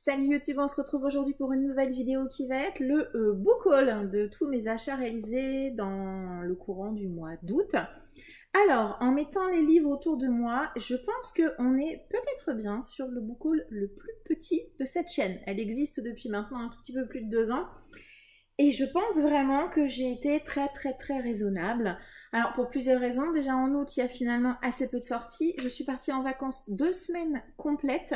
Salut YouTube, on se retrouve aujourd'hui pour une nouvelle vidéo qui va être le book haul de tous mes achats réalisés dans le courant du mois d'août. Alors, en mettant les livres autour de moi, je pense qu'on est peut-être bien sur le book haul le plus petit de cette chaîne. Elle existe depuis maintenant un tout petit peu plus de 2 ans. Et je pense vraiment que j'ai été très raisonnable. Alors pour plusieurs raisons, déjà en août il y a finalement assez peu de sorties. Je suis partie en vacances 2 semaines complètes.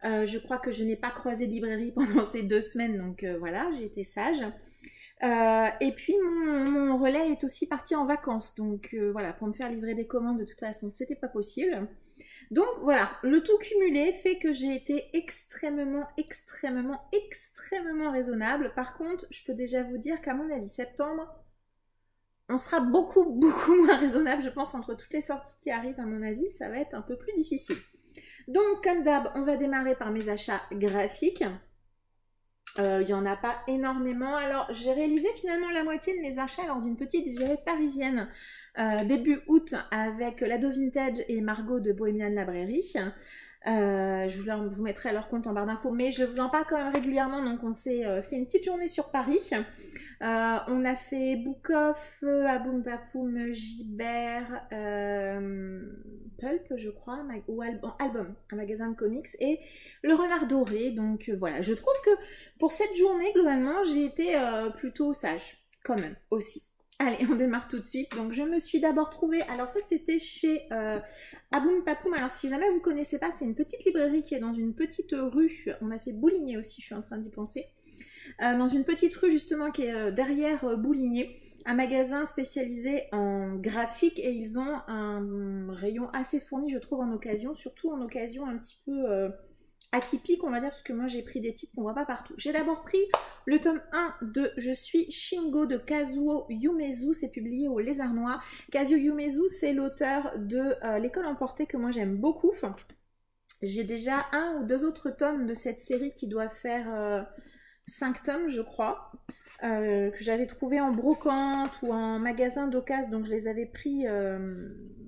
Je crois que je n'ai pas croisé de librairie pendant ces 2 semaines, donc voilà, j'ai été sage. Et puis mon relais est aussi parti en vacances, donc voilà, pour me faire livrer des commandes de toute façon c'était pas possible. Donc voilà, le tout cumulé fait que j'ai été extrêmement raisonnable. Par contre, je peux déjà vous dire qu'à mon avis, septembre, on sera beaucoup moins raisonnable, je pense, entre toutes les sorties qui arrivent, à mon avis, ça va être un peu plus difficile. Donc, comme d'hab, on va démarrer par mes achats graphiques. Il n'y en a pas énormément. Alors, j'ai réalisé finalement la moitié de mes achats lors d'une petite virée parisienne début août avec Lado Vintage et Margot de Bohemian Librairie. Je vous mettrai leur compte en barre d'infos, mais je vous en parle quand même régulièrement. Donc on s'est fait une petite journée sur Paris. On a fait Book Off, Aboum Papoum, Gibert, Pulp je crois, ou Album, un magasin de comics, et Le Renard Doré. Donc voilà, je trouve que pour cette journée globalement j'ai été plutôt sage quand même aussi. Allez, on démarre tout de suite. Donc, je me suis d'abord trouvée... Alors, ça, c'était chez Aboum Papoum. Alors, si jamais vous ne connaissez pas, c'est une petite librairie qui est dans une petite rue. On a fait Bouligné aussi, je suis en train d'y penser. Dans une petite rue, justement, qui est derrière Bouligné. Un magasin spécialisé en graphique. Et ils ont un rayon assez fourni, je trouve, en occasion. Surtout en occasion un petit peu... atypique, on va dire, parce que moi j'ai pris des titres qu'on voit pas partout. J'ai d'abord pris le tome 1 de Je suis Shingo de Kazuo Umezu, c'est publié au Lézard Noir. Kazuo Umezu, c'est l'auteur de L'école emportée que moi j'aime beaucoup. J'ai déjà 1 ou 2 autres tomes de cette série qui doit faire 5 tomes, je crois. Que j'avais trouvé en brocante ou en magasin d'occasion, donc je les avais pris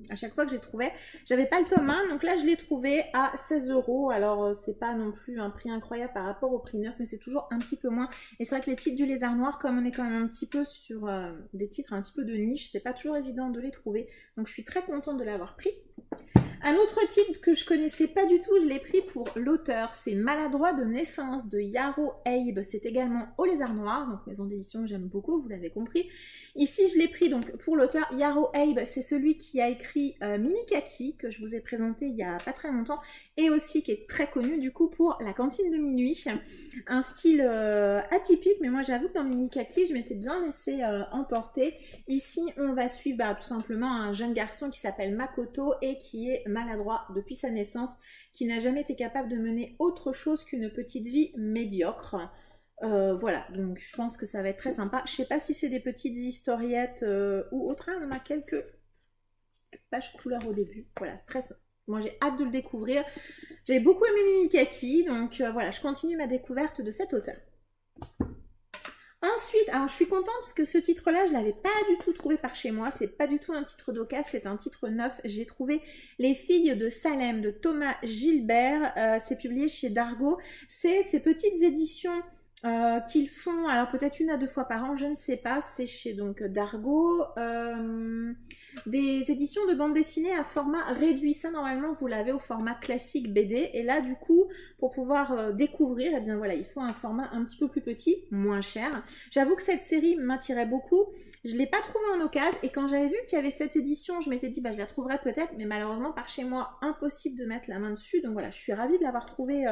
à chaque fois que je les trouvais. J'avais pas le tome 1, donc là je l'ai trouvé à 16 €. Alors c'est pas non plus un prix incroyable par rapport au prix neuf, mais c'est toujours un petit peu moins. Et c'est vrai que les titres du Lézard Noir, comme on est quand même un petit peu sur des titres un petit peu de niche, c'est pas toujours évident de les trouver. Donc je suis très contente de l'avoir pris. Un autre titre que je connaissais pas du tout, je l'ai pris pour l'auteur, c'est Maladroit de naissance de Yaro Abe. C'est également au Lézard Noir, donc maison d'édition que j'aime beaucoup, vous l'avez compris. Ici, je l'ai pris donc pour l'auteur Yaro Abe, c'est celui qui a écrit Mimikaki, que je vous ai présenté il y a pas très longtemps, et aussi qui est très connu du coup pour La cantine de minuit. Un style atypique, mais moi j'avoue que dans Mimikaki, je m'étais bien laissé emporter. Ici, on va suivre tout simplement un jeune garçon qui s'appelle Makoto et qui est maladroit depuis sa naissance, qui n'a jamais été capable de mener autre chose qu'une petite vie médiocre. Voilà, donc je pense que ça va être très sympa. Je sais pas si c'est des petites historiettes ou autre, on a quelques petites pages couleur au début. Voilà, c'est très sympa. Moi j'ai hâte de le découvrir. J'avais beaucoup aimé Mimikaki, donc voilà, je continue ma découverte de cet auteur. Ensuite, alors je suis contente parce que ce titre-là, je ne l'avais pas du tout trouvé par chez moi. C'est pas du tout un titre d'occasion, c'est un titre neuf. J'ai trouvé Les filles de Salem de Thomas Gilbert. C'est publié chez Dargaud. C'est ces petites éditions qu'ils font, alors peut-être 1 à 2 fois par an, je ne sais pas. C'est chez donc Dargaud. Des éditions de bande dessinée à format réduit. Ça, normalement, vous l'avez au format classique BD. Et là, du coup, pour pouvoir découvrir, eh bien voilà, il faut un format un petit peu plus petit, moins cher. J'avoue que cette série m'attirait beaucoup. Je ne l'ai pas trouvée en occasion. Et quand j'avais vu qu'il y avait cette édition, je m'étais dit, bah, je la trouverais peut-être. Mais malheureusement, par chez moi, impossible de mettre la main dessus. Donc voilà, je suis ravie de l'avoir trouvée.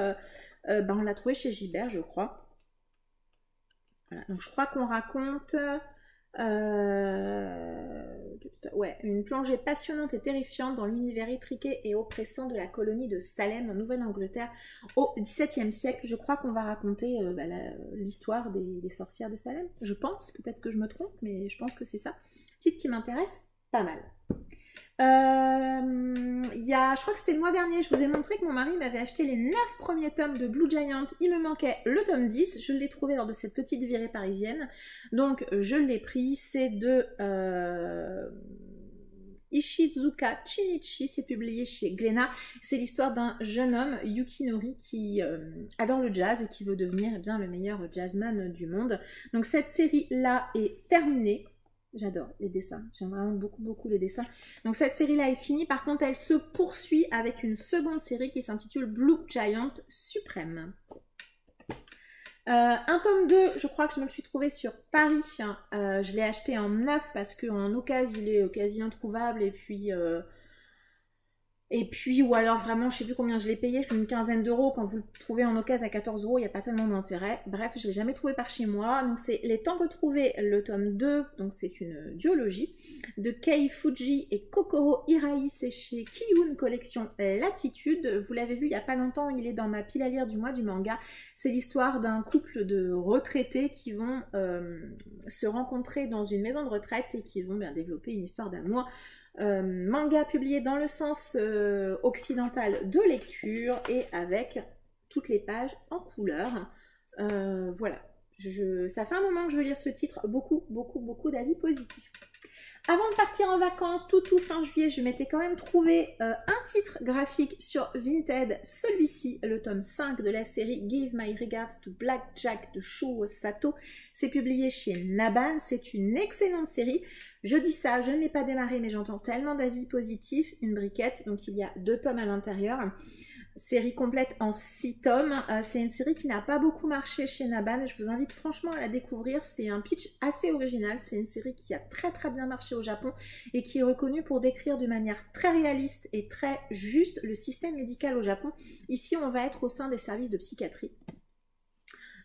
On l'a trouvée chez Gilbert, je crois. Voilà, donc je crois qu'on raconte... ouais, une plongée passionnante et terrifiante dans l'univers étriqué et oppressant de la colonie de Salem en Nouvelle-Angleterre au XVIIe siècle. Je crois qu'on va raconter l'histoire des sorcières de Salem. Je pense, peut-être que je me trompe, mais je pense que c'est ça. Titre qui m'intéresse pas mal. Je crois que c'était le mois dernier, je vous ai montré que mon mari m'avait acheté les 9 premiers tomes de Blue Giant. Il me manquait le tome 10, je l'ai trouvé lors de cette petite virée parisienne. Donc je l'ai pris, c'est de Ishizuka Shinichi, c'est publié chez Glénat. C'est l'histoire d'un jeune homme, Yukinori, qui adore le jazz et qui veut devenir bien le meilleur jazzman du monde. Donc cette série-là est terminée. J'adore les dessins, j'aime vraiment beaucoup les dessins. Donc cette série-là est finie, par contre elle se poursuit avec une seconde série qui s'intitule Blue Giant Suprême. Un tome 2, je crois que je me le suis trouvé sur Paris. Je l'ai acheté en neuf parce qu'en occasion il est quasi introuvable et puis ou alors vraiment je sais plus combien je l'ai payé, une quinzaine d'euros. Quand vous le trouvez en occasion à 14 euros, il n'y a pas tellement d'intérêt. Bref, je ne l'ai jamais trouvé par chez moi. Donc c'est Les Temps Retrouvés, le tome 2, donc c'est une duologie de Kei Fuji et Kokoro Hirai, c'est chez Kiyun Collection Latitude. Vous l'avez vu il n'y a pas longtemps, il est dans ma pile à lire du mois du manga. C'est l'histoire d'un couple de retraités qui vont se rencontrer dans une maison de retraite et qui vont bien développer une histoire d'amour. Manga publié dans le sens occidental de lecture et avec toutes les pages en couleur. Voilà, ça fait un moment que je veux lire ce titre, beaucoup d'avis positifs. Avant de partir en vacances, tout fin juillet, je m'étais quand même trouvé un titre graphique sur Vinted, celui-ci, le tome 5 de la série Give My Regards to Black Jack de Shuo Sato. C'est publié chez Naban, c'est une excellente série. Je dis ça, je ne l'ai pas démarré, mais j'entends tellement d'avis positifs. Une briquette, donc il y a 2 tomes à l'intérieur. Série complète en 6 tomes. C'est une série qui n'a pas beaucoup marché chez Naban. Je vous invite franchement à la découvrir. C'est un pitch assez original. C'est une série qui a très bien marché au Japon et qui est reconnue pour décrire de manière très réaliste et très juste le système médical au Japon. Ici, on va être au sein des services de psychiatrie.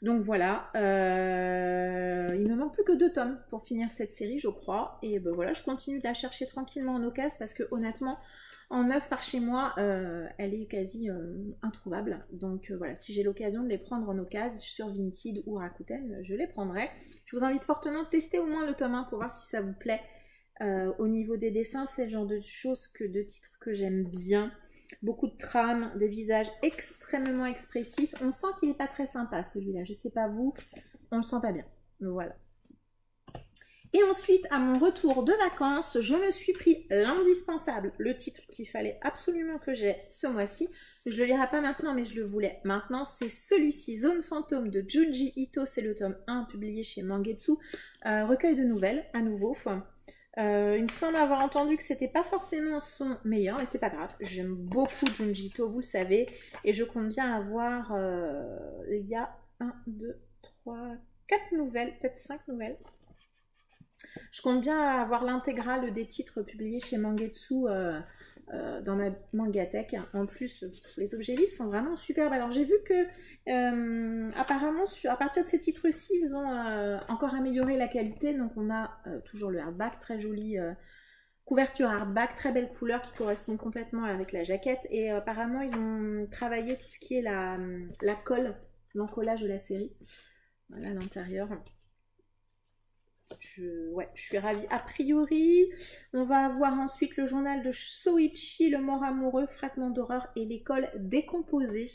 Donc voilà, il me manque plus que 2 tomes pour finir cette série, je crois. Et ben voilà, je continue de la chercher tranquillement en occasion parce que honnêtement, en neuf par chez moi, elle est quasi introuvable. Donc voilà, si j'ai l'occasion de les prendre en occasion sur Vinted ou Rakuten, je les prendrai. Je vous invite fortement à tester au moins le tome 1 pour voir si ça vous plaît. Au niveau des dessins, c'est le genre de choses, de titres que j'aime bien. Beaucoup de trames, des visages extrêmement expressifs. On sent qu'il n'est pas très sympa celui-là. Je sais pas vous, on le sent pas bien. Donc voilà. Et ensuite, à mon retour de vacances, je me suis pris l'indispensable, le titre qu'il fallait absolument que j'aie ce mois-ci. Je le lirai pas maintenant, mais je le voulais maintenant. C'est celui-ci, Zone Fantôme de Junji Ito. C'est le tome 1 publié chez Mangetsu. Recueil de nouvelles, à nouveau. Il me semble avoir entendu que c'était pas forcément son meilleur, mais c'est pas grave. J'aime beaucoup Junji Ito, vous le savez, et je compte bien avoir, il y a 1, 2, 3, 4 nouvelles, peut-être 5 nouvelles. Je compte bien avoir l'intégrale des titres publiés chez Mangetsu dans ma mangatech. En plus, les objets livres sont vraiment superbes. Alors j'ai vu que apparemment à partir de ces titres-ci, ils ont encore amélioré la qualité. Donc on a toujours le hardback, très joli couverture hardback, très belle couleur qui correspond complètement avec la jaquette. Et apparemment ils ont travaillé tout ce qui est la colle, l'encollage de la série. Voilà l'intérieur. Je suis ravie. A priori, on va avoir ensuite le journal de Soichi, le mort amoureux, fragment d'horreur et l'école décomposée.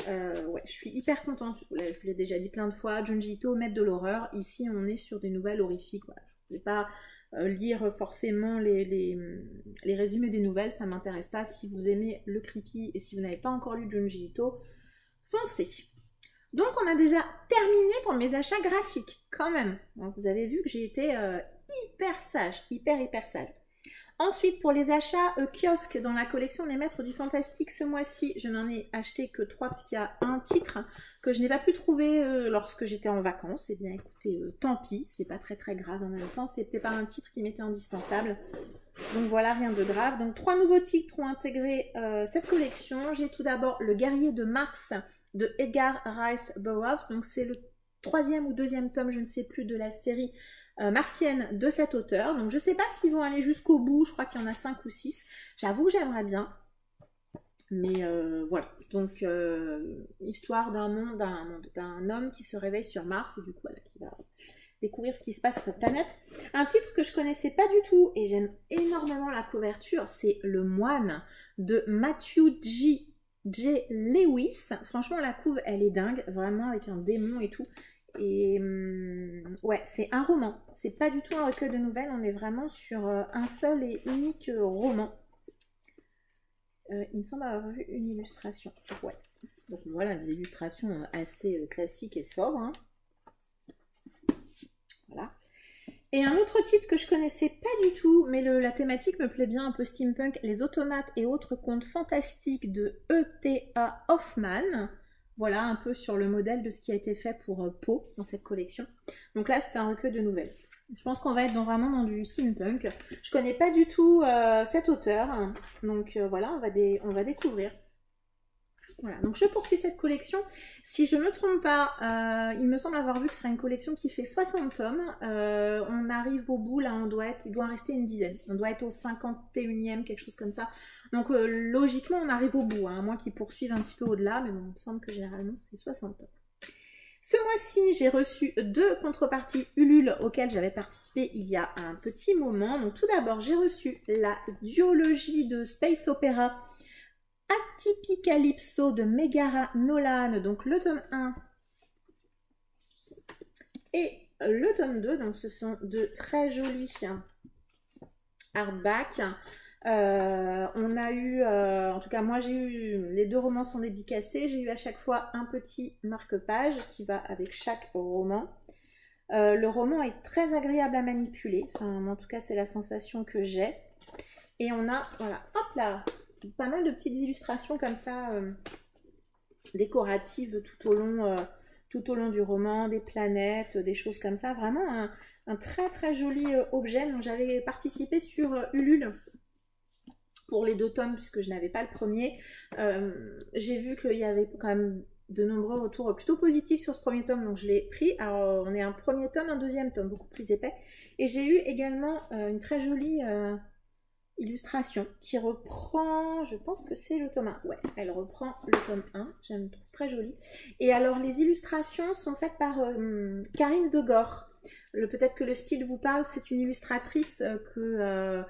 Je suis hyper contente. Je vous l'ai déjà dit plein de fois. Junji Ito, maître de l'horreur. Ici, on est sur des nouvelles horrifiques. Voilà. Je ne vais pas lire forcément les résumés des nouvelles. Ça ne m'intéresse pas. Si vous aimez le creepy et si vous n'avez pas encore lu Junji Ito, foncez. Donc on a déjà terminé pour mes achats graphiques, quand même. Donc vous avez vu que j'ai été hyper sage, hyper sage. Ensuite, pour les achats kiosques dans la collection Les Maîtres du Fantastique, ce mois-ci, je n'en ai acheté que 3 parce qu'il y a un titre que je n'ai pas pu trouver lorsque j'étais en vacances. Eh bien écoutez, tant pis, c'est pas très grave en même temps, c'était pas un titre qui m'était indispensable. Donc voilà, rien de grave. Donc 3 nouveaux titres ont intégré cette collection. J'ai tout d'abord Le Guerrier de Mars de Edgar Rice Burroughs, donc c'est le 3e ou 2e tome, je ne sais plus, de la série martienne de cet auteur. Donc je ne sais pas s'ils vont aller jusqu'au bout, je crois qu'il y en a 5 ou 6. J'avoue que j'aimerais bien, mais voilà. Donc histoire d'un homme qui se réveille sur Mars et du coup voilà, qui va découvrir ce qui se passe sur cette planète. Un titre que je connaissais pas du tout et j'aime énormément la couverture, c'est Le Moine de Matthew J. Lewis. Franchement la couve elle est dingue, vraiment avec un démon et tout. Et ouais, c'est un roman. C'est pas du tout un recueil de nouvelles. On est vraiment sur un seul et unique roman. Il me semble avoir vu une illustration. Ouais. Donc voilà, des illustrations assez classiques et sobres. Hein. Voilà. Et un autre titre que je connaissais pas du tout, mais la thématique me plaît bien, un peu steampunk, Les automates et autres contes fantastiques de E.T.A. Hoffmann. Voilà, un peu sur le modèle de ce qui a été fait pour Poe dans cette collection. Donc là, c'est un recueil de nouvelles. Je pense qu'on va être vraiment dans du steampunk. Je connais pas du tout cet auteur, donc voilà, on va découvrir. Voilà, donc je poursuis cette collection. Si je ne me trompe pas, il me semble avoir vu que ce sera une collection qui fait 60 tomes. On arrive au bout, là, il doit en rester une dizaine. On doit être au 51e, quelque chose comme ça. Donc logiquement, on arrive au bout, hein, à moins qu'ils poursuivent un petit peu au-delà, mais bon, il me semble que généralement, c'est 60 tomes. Ce mois-ci, j'ai reçu 2 contreparties Ulule auxquelles j'avais participé il y a un petit moment. Donc tout d'abord, j'ai reçu la duologie de Space Opera Atypicalypso de Megara Nolan, donc le tome 1 et le tome 2. Donc ce sont de très jolis hardbacks. On a eu, en tout cas moi j'ai eu, les 2 romans sont dédicacés, j'ai eu à chaque fois un petit marque-page qui va avec chaque roman. Le roman est très agréable à manipuler, enfin, en tout cas c'est la sensation que j'ai. Et on a, voilà, hop là, pas mal de petites illustrations comme ça, décoratives tout au long du roman, des planètes, des choses comme ça. Vraiment un très très joli objet. Donc j'avais participé sur Ulule pour les 2 tomes puisque je n'avais pas le premier. J'ai vu qu'il y avait quand même de nombreux retours plutôt positifs sur ce premier tome, donc je l'ai pris. Alors on est un premier tome, un deuxième tome, beaucoup plus épais. Et j'ai eu également une très jolie illustration qui reprend, je pense que c'est le tome 1. Ouais, elle reprend le tome 1, j'aime, trouve très jolie. Et alors les illustrations sont faites par Karine Degor. Peut-être que le style vous parle, c'est une illustratrice que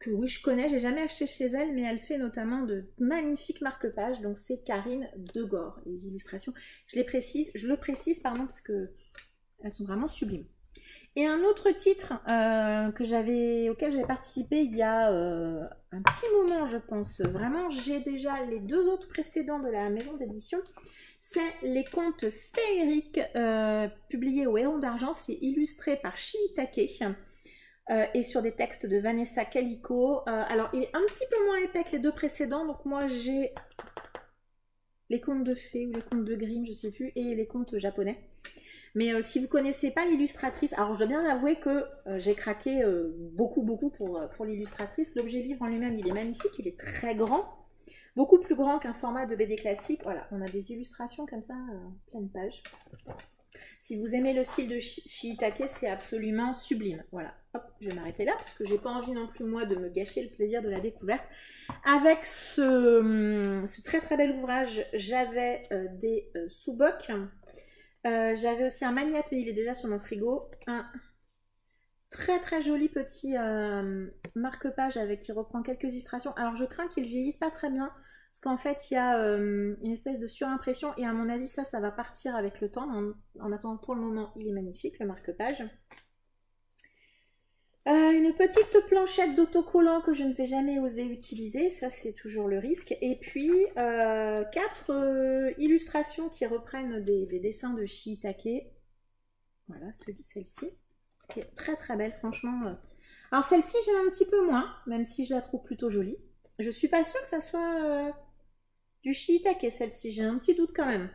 oui, je connais, j'ai jamais acheté chez elle, mais elle fait notamment de magnifiques marque-pages, donc c'est Karine Degor. Les illustrations, je le précise, pardon, parce que elles sont vraiment sublimes. Et un autre titre auquel j'avais participé il y a un petit moment, je pense. Vraiment, j'ai déjà les 2 autres précédents de la maison d'édition. C'est les contes féeriques publiés au Héron d'Argent. C'est illustré par Shiitake et sur des textes de Vanessa Calico. Alors, il est un petit peu moins épais que les 2 précédents. Donc moi, j'ai les contes de fées ou les contes de Grimm, je sais plus, et les contes japonais. Mais si vous ne connaissez pas l'illustratrice, alors je dois bien avouer que j'ai craqué beaucoup pour l'illustratrice. L'objet livre en lui-même, il est magnifique, il est très grand, beaucoup plus grand qu'un format de BD classique. Voilà, on a des illustrations comme ça, pleine page. Si vous aimez le style de Shiitake, c'est absolument sublime. Voilà, hop, je vais m'arrêter là parce que j'ai pas envie non plus moi de me gâcher le plaisir de la découverte. Avec ce très très bel ouvrage, j'avais des sous-bocs. J'avais aussi un magnate, mais il est déjà sur mon frigo. Un très très joli petit marque-page qui reprend quelques illustrations. Alors je crains qu'il vieillisse pas très bien, parce qu'en fait il y a une espèce de surimpression, et à mon avis ça va partir avec le temps. En attendant, pour le moment, il est magnifique, le marque-page. Une petite planchette d'autocollant que je ne vais jamais oser utiliser, ça c'est toujours le risque. Et puis 4 illustrations qui reprennent des dessins de Shiitake. Voilà, celle-ci, qui est très très belle, franchement. Alors celle-ci j'aime un petit peu moins, même si je la trouve plutôt jolie. Je suis pas sûre que ça soit du Shiitake, celle-ci, j'ai un petit doute quand même.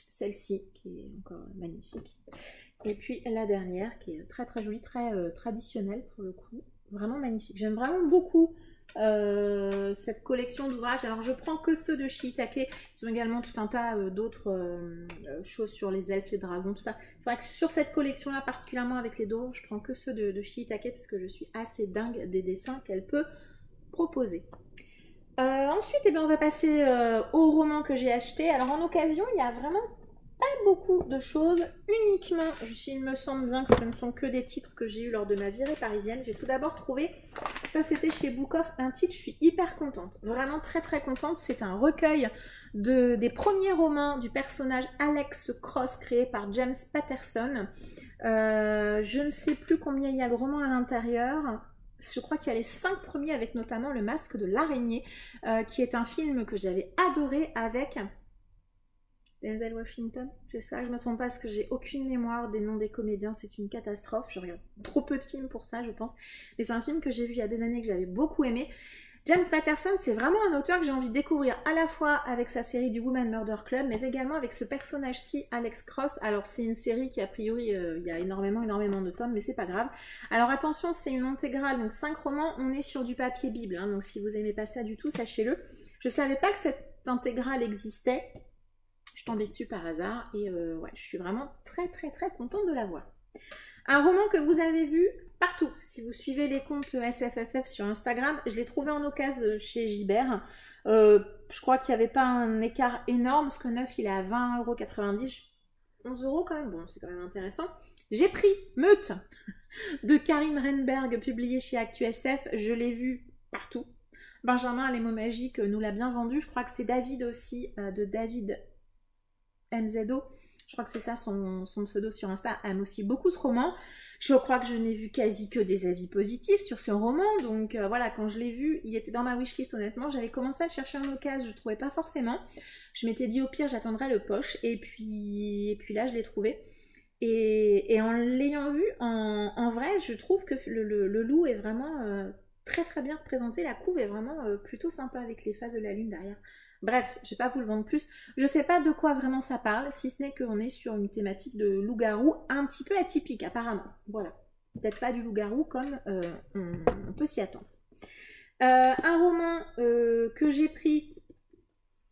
Celle-ci, qui est encore magnifique. Et puis la dernière, qui est très très jolie, très traditionnelle pour le coup. Vraiment magnifique. J'aime vraiment beaucoup cette collection d'ouvrages. Alors je prends que ceux de Shiitake. Ils ont également tout un tas d'autres choses sur les elfes, les dragons, tout ça. C'est vrai que sur cette collection-là, particulièrement avec les dorures, je prends que ceux de Shiitake parce que je suis assez dingue des dessins qu'elle peut proposer. Ensuite, on va passer au roman que j'ai acheté. Alors en occasion, il y a vraiment pas beaucoup de choses, uniquement, il me semble bien que ce ne sont que des titres que j'ai eu lors de ma virée parisienne. J'ai tout d'abord trouvé, ça c'était chez Book Off, un titre, je suis hyper contente, vraiment très très contente. C'est un recueil des premiers romans du personnage Alex Cross créé par James Patterson. Je ne sais plus combien il y a de romans à l'intérieur. Je crois qu'il y a les 5 premiers avec notamment Le Masque de l'araignée, qui est un film que j'avais adoré avec Denzel Washington. J'espère que je ne me trompe pas parce que j'ai aucune mémoire des noms des comédiens, c'est une catastrophe. Je regarde trop peu de films pour ça, je pense. Mais c'est un film que j'ai vu il y a des années que j'avais beaucoup aimé. James Patterson, c'est vraiment un auteur que j'ai envie de découvrir à la fois avec sa série du Woman Murder Club, mais également avec ce personnage-ci, Alex Cross. Alors c'est une série qui a priori, il y a énormément de tomes, mais c'est pas grave. Alors attention, c'est une intégrale, donc 5 romans, on est sur du papier Bible, hein, donc si vous aimez pas ça du tout, sachez-le. Je savais pas que cette intégrale existait, je suis tombée dessus par hasard, et ouais, je suis vraiment très très très contente de la voir. Un roman que vous avez vu partout. Si vous suivez les comptes SFFF sur Instagram, je l'ai trouvé en occasion chez Gibert. Je crois qu'il n'y avait pas un écart énorme, parce que neuf, il est à 20,90 €. 11 € quand même, bon, c'est quand même intéressant. J'ai pris Meute de Karine Renberg, publié chez ActuSF. Je l'ai vu partout. Benjamin, les mots magiques, nous l'a bien vendu. Je crois que c'est David aussi, de David MZO. Je crois que c'est ça son pseudo sur Insta, aime aussi beaucoup ce roman. Je crois que je n'ai vu quasi que des avis positifs sur ce roman, donc voilà, quand je l'ai vu, il était dans ma wishlist honnêtement, j'avais commencé à le chercher en occasion, je ne trouvais pas forcément. Je m'étais dit au pire j'attendrai le poche, et puis là je l'ai trouvé. Et en l'ayant vu en vrai, je trouve que le loup est vraiment très très bien représenté, la couve est vraiment plutôt sympa avec les phases de la lune derrière. Bref, je ne vais pas vous le vendre plus. Je ne sais pas de quoi vraiment ça parle, si ce n'est qu'on est sur une thématique de loup-garou un petit peu atypique apparemment. Voilà. Peut-être pas du loup-garou comme on peut s'y attendre. Un roman que j'ai pris,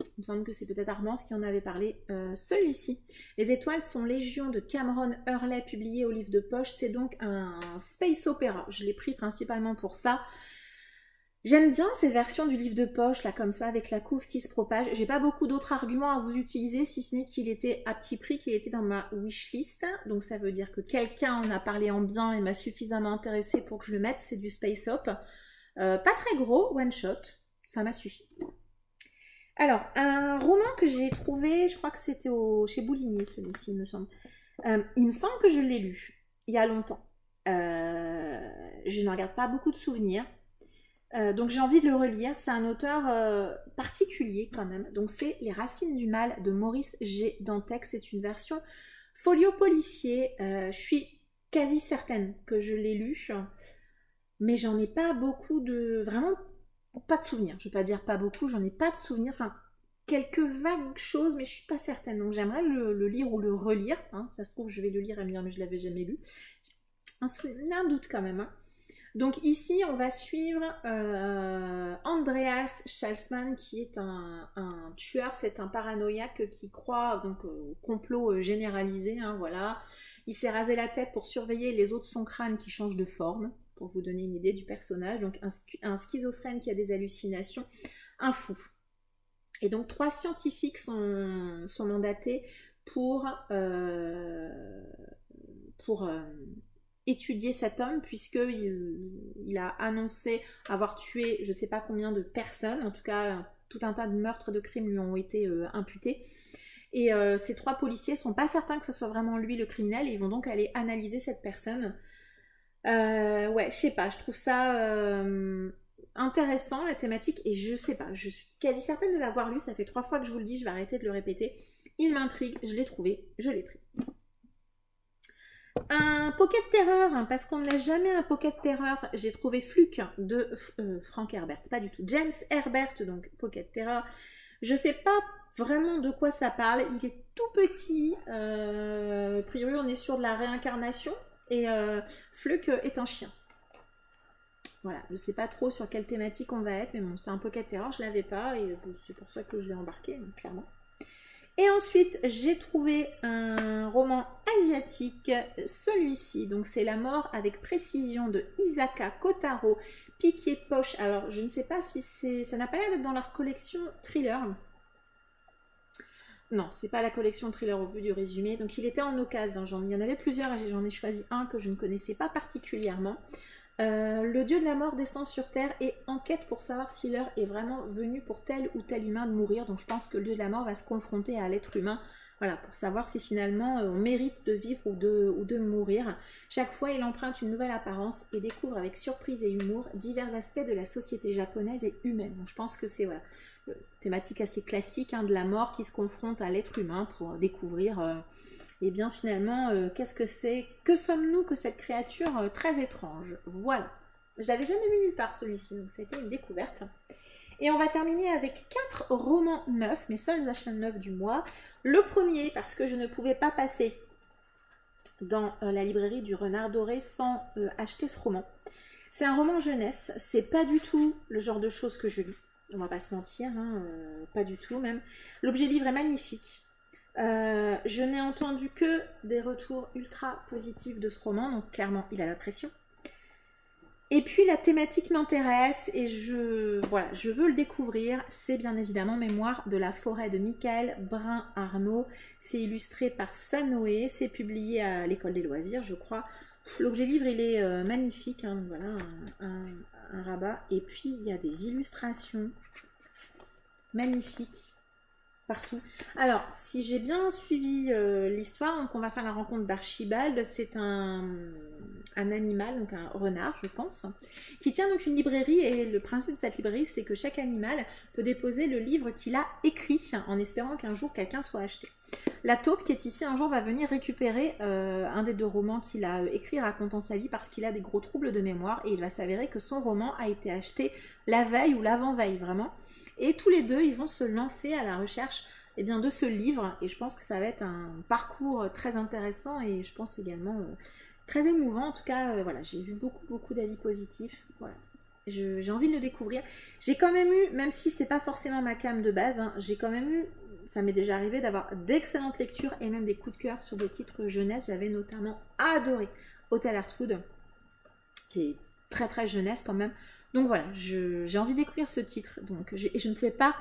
il me semble que c'est peut-être Armance qui en avait parlé, celui-ci. Les étoiles sont légion de Cameron Hurley, publié au livre de poche. C'est donc un space opéra. Je l'ai pris principalement pour ça. J'aime bien ces versions du livre de poche, là, comme ça, avec la couve qui se propage. J'ai pas beaucoup d'autres arguments à vous utiliser, si ce n'est qu'il était à petit prix, qu'il était dans ma wishlist. Donc ça veut dire que quelqu'un en a parlé en bien et m'a suffisamment intéressé pour que je le mette. C'est du Space Op. Pas très gros, one shot. Ça m'a suffi. Alors, un roman que j'ai trouvé, je crois que c'était chez Boulinier, celui-ci, il me semble. Il me semble que je l'ai lu, il y a longtemps. Je ne regarde pas beaucoup de souvenirs. Donc j'ai envie de le relire. C'est un auteur particulier quand même. Donc c'est Les Racines du Mal de Maurice G. Dantec. C'est une version folio policier. Je suis quasi certaine que je l'ai lu, mais j'en ai pas beaucoup de... Vraiment pas de souvenirs. Je vais pas dire pas beaucoup, j'en ai pas de souvenirs. Enfin, quelques vagues choses, mais je suis pas certaine. Donc j'aimerais le lire ou le relire. Hein. Ça se trouve, je vais le lire et me dire, mais je l'avais jamais lu. Un doute quand même. Hein. Donc ici, on va suivre Andreas Schalzmann, qui est un tueur, c'est un paranoïaque qui croit donc, au complot généralisé. Hein, voilà. Il s'est rasé la tête pour surveiller les os de son crâne qui changent de forme, pour vous donner une idée du personnage. Donc un schizophrène qui a des hallucinations, un fou. Et donc 3 scientifiques sont mandatés pour étudier cet homme, puisqu'il a annoncé avoir tué je ne sais pas combien de personnes, en tout cas tout un tas de meurtres, de crimes lui ont été imputés. Et ces 3 policiers ne sont pas certains que ce soit vraiment lui le criminel, et ils vont donc aller analyser cette personne. Ouais, je sais pas, je trouve ça intéressant la thématique, et je sais pas, je suis quasi certaine de l'avoir lu, ça fait 3 fois que je vous le dis, je vais arrêter de le répéter. Il m'intrigue, je l'ai trouvé, je l'ai pris. Un Pocket Terror, hein, parce qu'on n'a jamais un Pocket Terror, j'ai trouvé Fluke de Frank Herbert, pas du tout, James Herbert, donc Pocket Terror. Je sais pas vraiment de quoi ça parle, il est tout petit, a priori on est sur de la réincarnation, et Fluke est un chien. Voilà, je sais pas trop sur quelle thématique on va être, mais bon, c'est un Pocket Terror, je l'avais pas, et c'est pour ça que je l'ai embarqué, clairement. Et ensuite, j'ai trouvé un roman asiatique, celui-ci, donc c'est La mort avec précision de Isaka Kotaro, Piqué Poche. Alors, je ne sais pas si ça n'a pas l'air d'être dans leur collection thriller. Non, c'est pas la collection Thriller au vu du résumé. Donc il était en occasion. Il y en avait plusieurs et j'en ai choisi un que je ne connaissais pas particulièrement. Le dieu de la mort descend sur terre et enquête pour savoir si l'heure est vraiment venue pour tel ou tel humain de mourir. Donc je pense que le dieu de la mort va se confronter à l'être humain. Voilà, pour savoir si finalement on mérite de vivre ou de mourir. Chaque fois, il emprunte une nouvelle apparence et découvre avec surprise et humour divers aspects de la société japonaise et humaine. Donc je pense que c'est voilà, une thématique assez classique de la mort qui se confronte à l'être humain pour découvrir, et bien finalement, qu'est-ce que c'est, que sommes-nous que cette créature très étrange. Voilà. Je l'avais jamais vu nulle part celui-ci, donc c'était une découverte. Et on va terminer avec 4 romans neufs, mes seuls achats neufs du mois. Le premier, parce que je ne pouvais pas passer dans la librairie du Renard Doré sans acheter ce roman. C'est un roman jeunesse, c'est pas du tout le genre de choses que je lis, on va pas se mentir, pas du tout même. L'objet livre est magnifique. Je n'ai entendu que des retours ultra positifs de ce roman, donc clairement il a la pression. Et puis la thématique m'intéresse et voilà, je veux le découvrir. C'est bien évidemment Mémoire de la forêt de Michael Brun-Arnaud. C'est illustré par Sanoé, c'est publié à l'École des loisirs, je crois. L'objet livre, il est magnifique, voilà, un rabat. Et puis il y a des illustrations magnifiques partout. Alors, si j'ai bien suivi l'histoire, donc on va faire la rencontre d'Archibald. C'est un animal, donc un renard, je pense, qui tient donc une librairie. Et le principe de cette librairie, c'est que chaque animal peut déposer le livre qu'il a écrit, en espérant qu'un jour quelqu'un soit acheté. La taupe qui est ici, un jour, va venir récupérer un des 2 romans qu'il a écrit racontant sa vie parce qu'il a des gros troubles de mémoire. Et il va s'avérer que son roman a été acheté la veille ou l'avant-veille, vraiment. Et tous les 2, ils vont se lancer à la recherche de ce livre. Et je pense que ça va être un parcours très intéressant et je pense également très émouvant. En tout cas, voilà, j'ai vu beaucoup d'avis positifs. Voilà. J'ai envie de le découvrir. J'ai quand même eu, même si c'est pas forcément ma came de base, j'ai quand même eu, ça m'est déjà arrivé d'avoir d'excellentes lectures et même des coups de cœur sur des titres jeunesse. J'avais notamment adoré Hotel Heartwood, qui est très très jeunesse quand même. Donc voilà, j'ai envie de découvrir ce titre. Donc, et je ne pouvais pas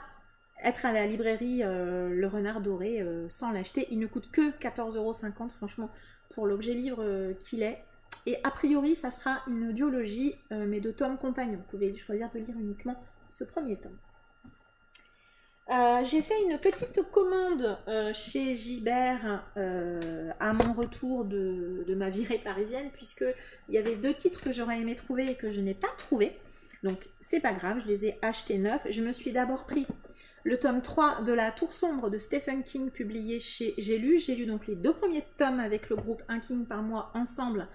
être à la librairie Le Renard Doré sans l'acheter. Il ne coûte que 14,50 €, franchement, pour l'objet livre qu'il est. Et a priori, ça sera une duologie, mais de tomes compagnons. Vous pouvez choisir de lire uniquement ce premier tome. J'ai fait une petite commande chez Gibert à mon retour de ma virée parisienne, puisqu'il y avait 2 titres que j'aurais aimé trouver et que je n'ai pas trouvé. Donc c'est pas grave, je les ai achetés neufs. Je me suis d'abord pris le tome 3 de La Tour Sombre de Stephen King, publié chez J'ai lu. J'ai lu donc les 2 premiers tomes avec le groupe Un King par mois ensemble.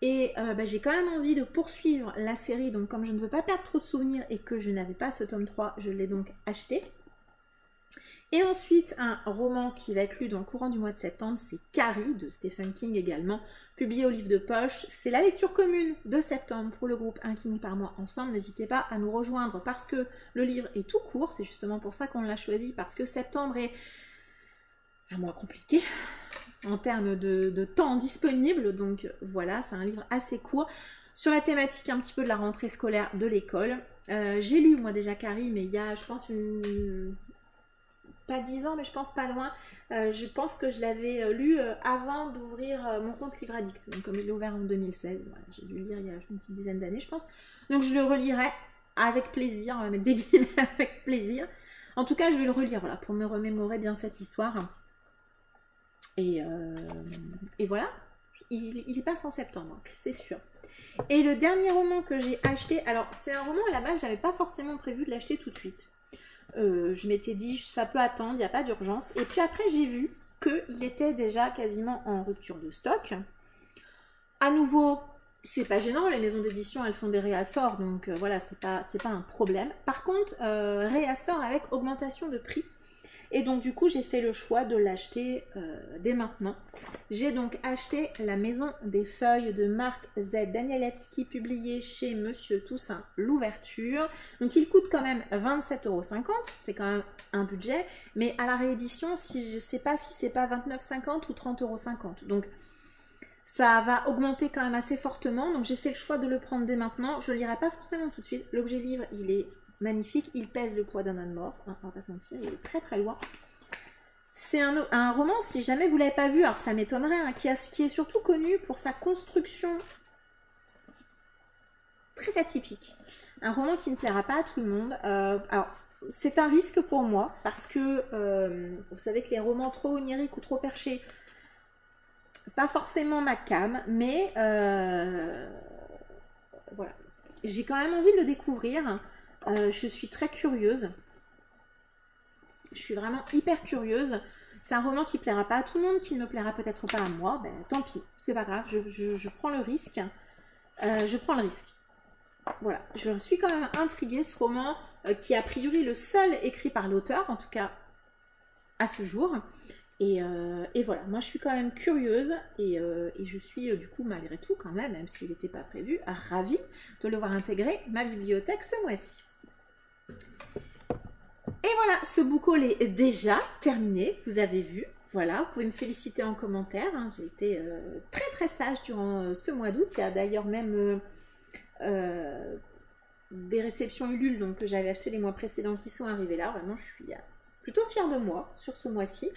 Et j'ai quand même envie de poursuivre la série. Donc comme je ne veux pas perdre trop de souvenirs et que je n'avais pas ce tome 3, je l'ai donc acheté. Et ensuite, un roman qui va être lu dans le courant du mois de septembre, c'est Carrie de Stephen King également, publié au livre de poche. C'est la lecture commune de septembre pour le groupe Un King par mois ensemble. N'hésitez pas à nous rejoindre parce que le livre est tout court. C'est justement pour ça qu'on l'a choisi, parce que septembre est un mois compliqué en termes de temps disponible. Donc voilà, c'est un livre assez court sur la thématique un petit peu de la rentrée scolaire de l'école. J'ai lu moi déjà Carrie, mais il y a je pense pas 10 ans, mais je pense pas loin. Je pense que je l'avais lu avant d'ouvrir mon compte Livre Addict. Donc comme je l'ai ouvert en 2016, voilà, j'ai dû le lire il y a une petite dizaine d'années, je pense. Donc je le relirai avec plaisir, on va mettre des guillemets avec plaisir. En tout cas, je vais le relire, voilà, pour me remémorer bien cette histoire. Et voilà, il passe en septembre, c'est sûr. Et le dernier roman que j'ai acheté, alors c'est un roman à la base, j'avais pas forcément prévu de l'acheter tout de suite. Je m'étais dit ça peut attendre, il n'y a pas d'urgence. Et puis après j'ai vu qu'il était déjà quasiment en rupture de stock. À nouveau, c'est pas gênant, les maisons d'édition elles font des réassorts, donc voilà, c'est pas un problème. Par contre, réassort avec augmentation de prix. Et donc du coup j'ai fait le choix de l'acheter dès maintenant. J'ai donc acheté La Maison des Feuilles de Marc Z. Danielewski, publié chez Monsieur Toussaint l'ouverture. Donc il coûte quand même 27,50 €, c'est quand même un budget, mais à la réédition, je ne sais pas si c'est pas 29,50 € ou 30,50 €. Donc ça va augmenter quand même assez fortement. Donc j'ai fait le choix de le prendre dès maintenant. Je ne le lirai pas forcément tout de suite. L'objet livre, il est magnifique, il pèse le poids d'un âne mort, on va pas se mentir, il est très très loin. C'est un roman, si jamais vous ne l'avez pas vu, alors ça m'étonnerait, hein, qui est surtout connu pour sa construction très atypique. Un roman qui ne plaira pas à tout le monde. Alors, c'est un risque pour moi, parce que vous savez que les romans trop oniriques ou trop perchés, c'est pas forcément ma came, mais voilà. J'ai quand même envie de le découvrir. Je suis très curieuse. Je suis vraiment hyper curieuse. C'est un roman qui plaira pas à tout le monde, qui ne me plaira peut-être pas à moi. Ben, tant pis, c'est pas grave, je prends le risque. Je prends le risque. Voilà, je suis quand même intriguée. Ce roman qui est a priori le seul écrit par l'auteur, en tout cas à ce jour. Et voilà, moi je suis quand même curieuse et je suis du coup malgré tout quand même s'il n'était pas prévu, ravie de le voir intégrer ma bibliothèque ce mois-ci. Et voilà, ce book haul est déjà terminé, vous avez vu. Voilà, vous pouvez me féliciter en commentaire. Hein. J'ai été très très sage durant ce mois d'août. Il y a d'ailleurs même des réceptions Ulule donc, que j'avais acheté les mois précédents qui sont arrivées là. Vraiment, je suis plutôt fière de moi sur ce mois-ci.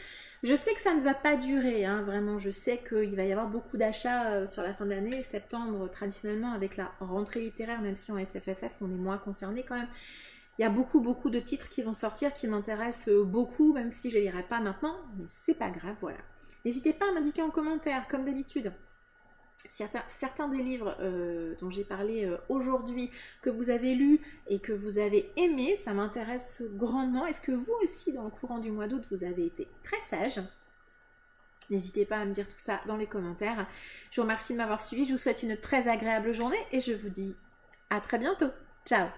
Je sais que ça ne va pas durer, hein, vraiment. Je sais qu'il va y avoir beaucoup d'achats sur la fin de l'année. Septembre, traditionnellement, avec la rentrée littéraire, même si en SFFF, on est moins concerné quand même. Il y a beaucoup de titres qui vont sortir, qui m'intéressent beaucoup, même si je ne les lirai pas maintenant. Mais c'est pas grave, voilà. N'hésitez pas à m'indiquer en commentaire, comme d'habitude, certains des livres dont j'ai parlé aujourd'hui, que vous avez lus et que vous avez aimés, ça m'intéresse grandement. Est-ce que vous aussi, dans le courant du mois d'août, vous avez été très sage? N'hésitez pas à me dire tout ça dans les commentaires. Je vous remercie de m'avoir suivi, je vous souhaite une très agréable journée et je vous dis à très bientôt. Ciao!